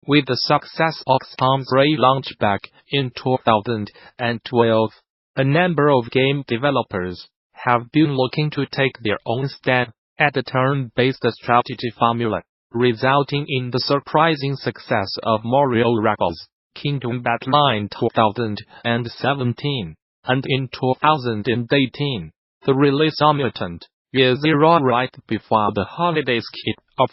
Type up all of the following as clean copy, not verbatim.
With the success of XCOM's relaunch back in 2012, a number of game developers have been looking to take their own stab at the turn-based strategy formula, resulting in the surprising success of Mario Rabbids Kingdom Battle in 2017, and in 2018, the release of Mutant Year Zero right before the holidays kicked off.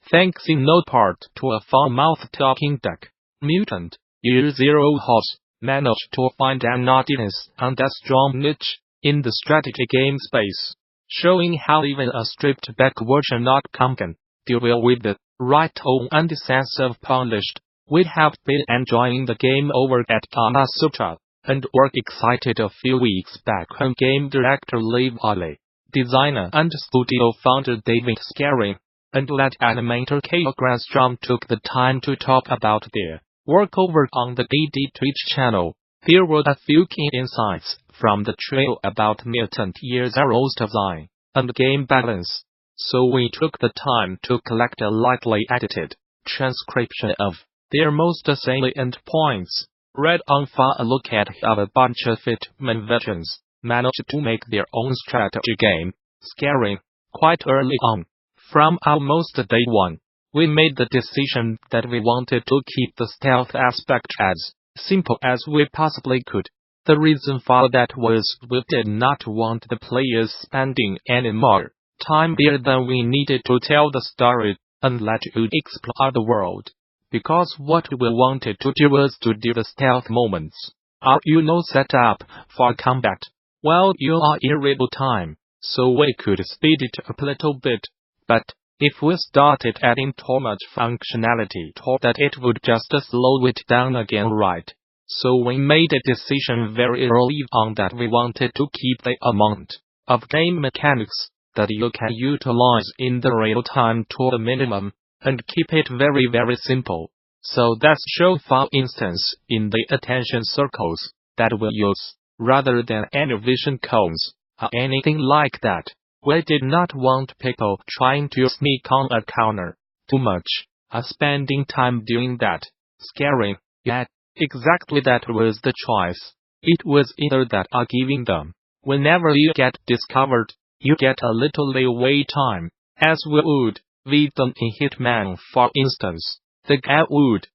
Thanks in no part to a fun mouth-talking duck, Mutant Year Zero has managed to find an audience and a strong niche in the strategy game space, showing how even a stripped-back version of XCOM can deal with the right tone and sense of polished. We have been enjoying the game over at Gamasutra, and were excited a few weeks back when game director Varley, designer and studio founder Skarin, and lead animator Calle Granstrom took the time to talk about their work over on the GDC Twitch channel. There were a few key insights from the trio about Mutant Year Zero's design and game balance, so we took the time to collect a lightly edited transcription of their most salient points. Read on for a look at how a bunch of Hitman veterans managed to make their own strategy game, Skarin, quite early on. From almost day one, we made the decision that we wanted to keep the stealth aspect as simple as we possibly could. The reason for that was we did not want the players spending any more time there than we needed to tell the story and let you explore the world. Because what we wanted to do was to do the stealth moments. Are you no set up for combat? Well, you are in real time, so we could speed it up a little bit. But if we started adding too much functionality to that, it would just slow it down again, right? So we made a decision very early on that we wanted to keep the amount of game mechanics that you can utilize in the real time to a minimum, and keep it very very simple. So that's shown for instance in the attention circles that we use, rather than any vision cones or anything like that. We did not want people trying to sneak on a counter too much, or spending time doing that. Scary, yet exactly that was the choice. It was either that or giving them. Whenever you get discovered, you get a little leeway time, as we would with them in Hitman for instance. The guy would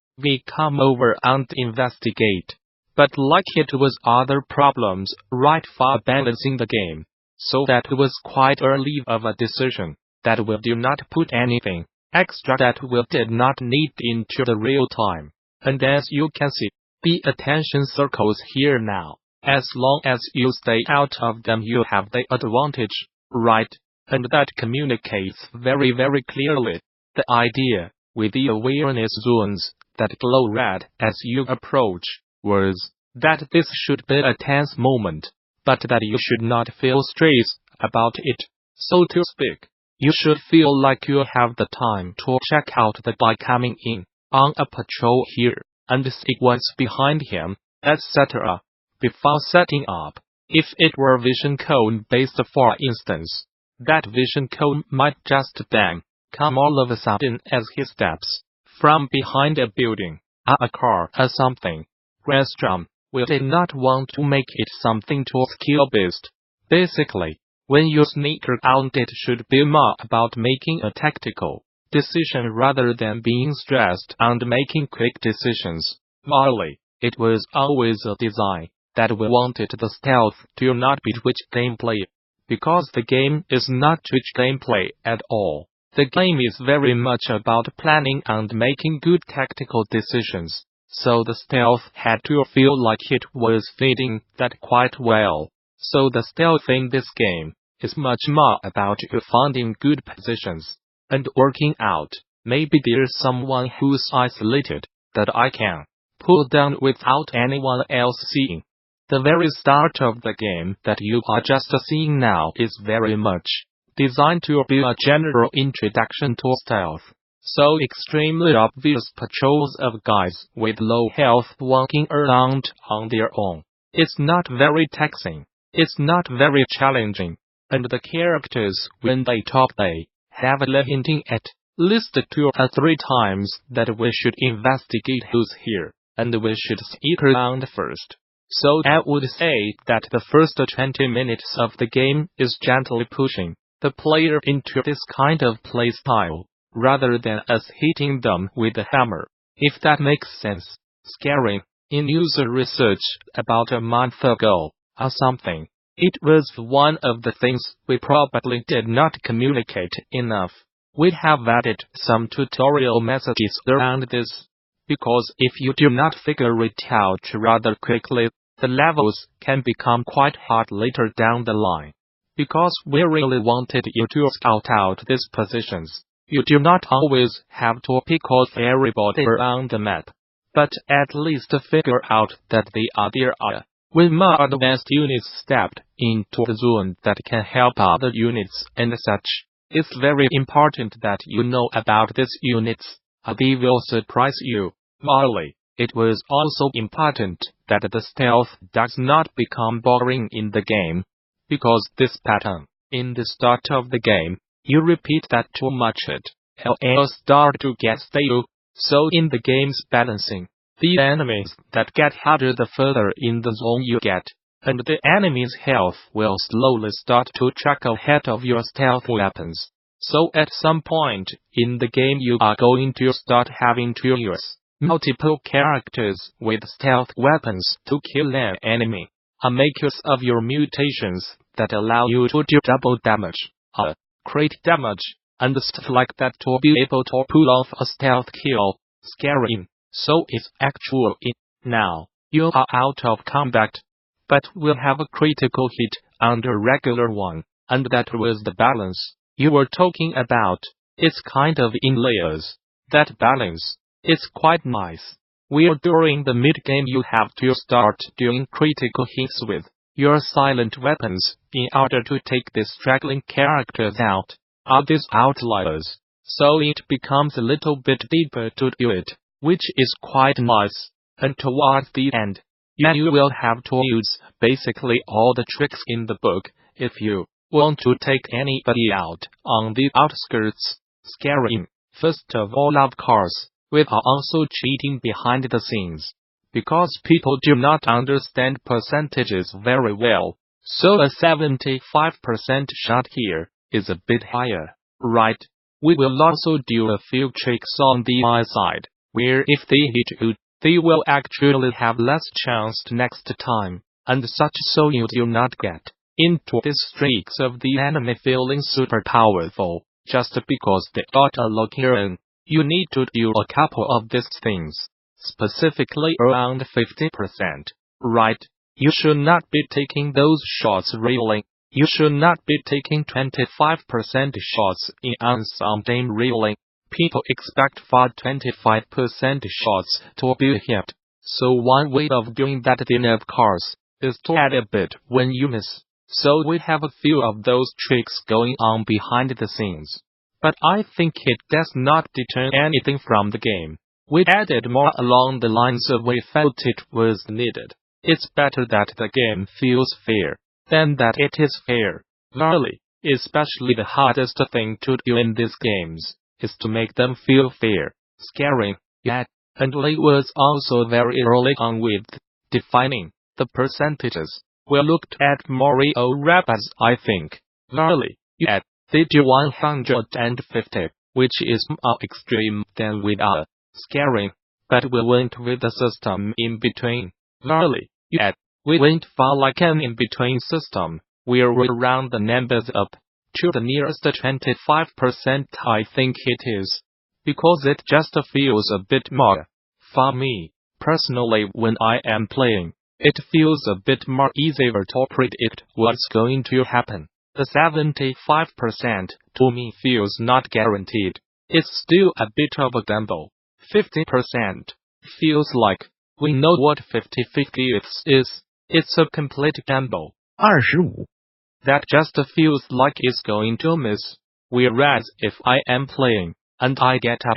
come over and investigate. But like it was other problems right for balancing the game. So that was quite early of a decision, that we do not put anything extra that we did not need into the real time. And as you can see, the attention circles here now, as long as you stay out of them you have the advantage, right? And that communicates very very clearly. The idea, with the awareness zones that glow red as you approach, was that this should be a tense moment, but that you should not feel stressed about it, so to speak. You should feel like you have the time to check out the guy coming in on a patrol here, and see what's behind him, etc. before setting up. If it were vision cone based for instance, that vision cone might just bang come all of a sudden as he steps from behind a building, or a car or something. Granstrom, we did not want to make it something too skill-based. Basically, when you sneak around it should be more about making a tactical decision rather than being stressed and making quick decisions. Varley, it was always a design that we wanted the stealth to not be Twitch gameplay, because the game is not Twitch gameplay at all. The game is very much about planning and making good tactical decisions, so the stealth had to feel like it was fitting that quite well. So the stealth in this game is much more about you finding good positions and working out. Maybe there's someone who's isolated that I can pull down without anyone else seeing. The very start of the game that you are just seeing now is very much designed to be a general introduction to stealth. So extremely obvious patrols of guys with low health walking around on their own. It's not very taxing. It's not very challenging. And the characters, when they talk, they heavily hinting at List 2 or 3 times that we should investigate who's here, and we should sneak around first. So I would say that the first 20 minutes of the game is gently pushing the player into this kind of playstyle, rather than us hitting them with a hammer, if that makes sense. Skarin, in user research about a month ago, or something, it was one of the things we probably did not communicate enough. We have added some tutorial messages around this, because if you do not figure it out rather quickly, the levels can become quite hard later down the line. Because we really wanted you to scout out these positions, you do not always have to pick off everybody around the map, but at least figure out that they are there. When more advanced units stepped into the zone that can help other units and such, it's very important that you know about these units. They will surprise you. Varley, it was also important that the stealth does not become boring in the game, because this pattern, in the start of the game, you repeat that too much it'll start to get stale. So in the game's balancing, the enemies that get harder the further in the zone you get, and the enemy's health will slowly start to track ahead of your stealth weapons. So at some point in the game you are going to start having to use multiple characters with stealth weapons to kill an enemy. Make use of your mutations that allow you to do double damage, crit damage, and stuff like that to be able to pull off a stealth kill. Skarin. So it's actual now. You are out of combat, but will have a critical hit under regular one, and that was the balance you were talking about. It's kind of in layers. That balance, it's quite nice. Where during the mid-game you have to start doing critical hits with your silent weapons in order to take the straggling characters out. Are these outliers? So it becomes a little bit deeper to do it, which is quite nice. And towards the end, you will have to use basically all the tricks in the book if you want to take anybody out on the outskirts. Skarin. First of all, of course, we are also cheating behind the scenes, because people do not understand percentages very well, so a 75% shot here is a bit higher, right? We will also do a few tricks on the eye side, where if they hit you, they will actually have less chance next time, and such, so you do not get into these streaks of the enemy feeling super powerful, just because they got a Lokiran. You need to do a couple of these things, specifically around 50%, right? You should not be taking those shots reeling. You should not be taking 25% shots in some game reeling. People expect for 25% shots to be hit. So one way of doing that then of course, is to add a bit when you miss. So we have a few of those tricks going on behind the scenes. But I think it does not deter anything from the game. We added more along the lines of we felt it was needed. It's better that the game feels fair than that it is fair. Varley, especially the hardest thing to do in these games, is to make them feel fair. Skarin, yet, and Lee was also very early on with defining the percentages. We looked at Mario Rabbids, I think. Varley, yet, they do 150, which is more extreme than with Skarin, but we went with the system in between. Varley, yet, we went for like an in-between system, where we round the numbers up to the nearest 25%, I think it is, because it just feels a bit more. For me, personally, when I am playing, it feels a bit more easier to predict what's going to happen. The 75% to me feels not guaranteed. It's still a bit of a gamble. 50% feels like we know what 50-50 is. It's a complete gamble. 25. That just feels like it's going to miss. Whereas if I am playing, and I get a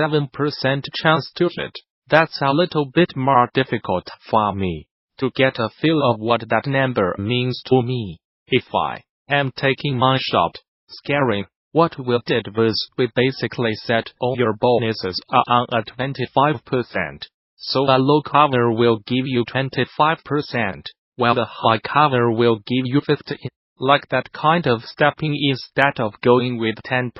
87% chance to hit, that's a little bit more difficult for me to get a feel of what that number means to me. If I am taking my shot, Skarin, What we did was we basically set all your bonuses are on at 25%. So a low cover will give you 25%, while the high cover will give you 15%. Like that kind of stepping instead of going with 10%.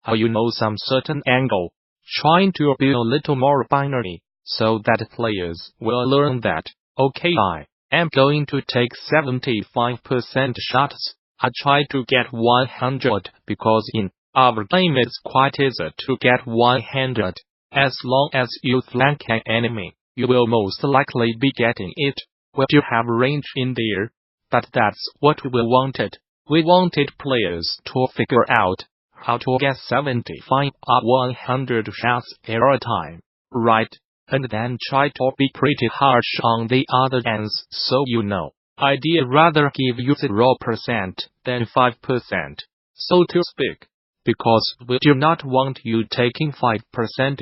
How you know some certain angle. Trying to build a little more binary, so that players will learn that, okay, I am going to take 75% shots. I try to get 100 because in our game it's quite easy to get 100. As long as you flank an enemy, you will most likely be getting it. Well, you have range in there. But that's what we wanted. We wanted players to figure out how to get 75 or 100 shots every time, right? And then try to be pretty harsh on the other ends so you know. I'd rather give you 0% than 5%, so to speak. Because we do not want you taking 5%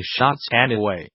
shots anyway.